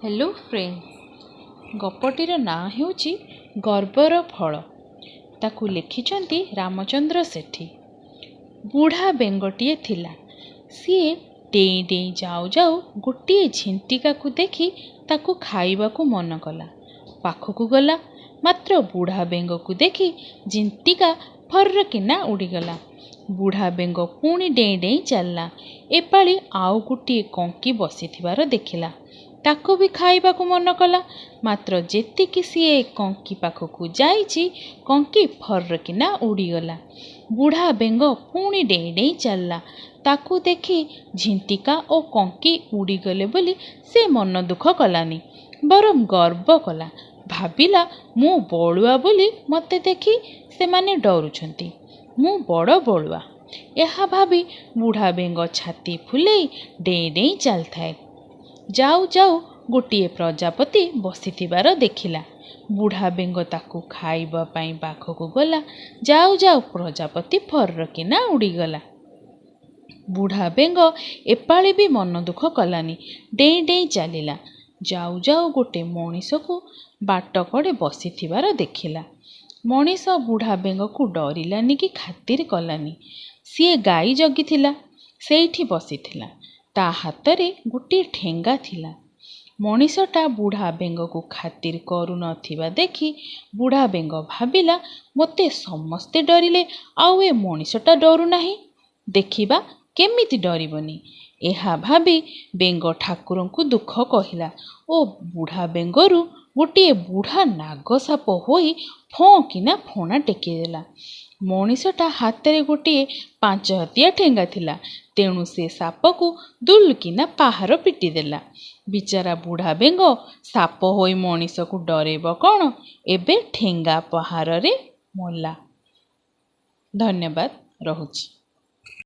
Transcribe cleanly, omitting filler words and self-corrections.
Hello friends, गपटीर नाँ हेउची गर्वर फल। ताकू लिखिचंती रामचंद्र सेठी। बुढ़ा बेंगटीए थिला। सीए डेई डेई जाऊ जाऊ गोटे झिंटिका को देखी ताकू खाइबाकू मन कला। पाखकू गला, मात्र बुढ़ा बेंग को देखी झिंटिका फर्र किना उड़ीगला। बुढ़ा बेंग पुणी डेई डेई चलला। एपाली आउ गोटे कंकी बसीथिबार देखिला। ताको भी खाइबाकू मन कला, मात्र जेतिकी सीए कंकी पाखकू जाइची कंकी फर्र किना उड़ीगला। बुढ़ा बेंग पुणी डेई डेई चलला। ताकू देखी झिंटिका और कंकी उड़ीगले बोली से मन दुख कलानी, बरम गर्व कला। भाबिला मु बड़ुआ बोली मते देखी से माने डरुछंती, मु बड़ बड़ुआ। यह भाभी बुढ़ा बेंग छाती फुलेई डेई डेई चलथाए। जाऊ जाऊ गोटिए प्रजापति बसीथिबार देखिला। बुढ़ा बेंग ताकू खाइबा पाई पाखकू गला। जाऊ जाऊ प्रजापति फर्र किना उड़ीगला। बुढ़ा बेंग एपाली भी मन दुख कलानी, डेई डेई चलिला। जाऊ जाऊ गोटे मनीष को बाट कड़े बसीथिबार देखिला। मनीष बुढ़ा बेंग को डरिलानी कि खातिर कलानी। सीए गाई जगिथिला, सेठी बसीथिला। ता हातरे गोटे ठेंगा थिला। मनीषटा बुढ़ा बेंग को खातिर करू नथिबा देखी बुढ़ा बेंग भाबिला मते समस्ते डरिले, आउ ए मनीषटा डरू नाही, देखिबा केमिति डरिबनी। एहा भाबी बेंग ठाकुर को दुख कहिला ओ बुढ़ा बेंगरू गोटे बुढ़ा नागसाप होई फों किना फोना टेकीदेला। मनीषटा हातरे गोटे 5 हतिया ठेंगा थिला, तेणु से साप को दुल किना पाहार पिटी देला। बिचारा बुढ़ा बेंग साप होई मनीष को डरेब कौन, एबे ठेंगा पहार रे मला। धन्यवाद, रहुछि।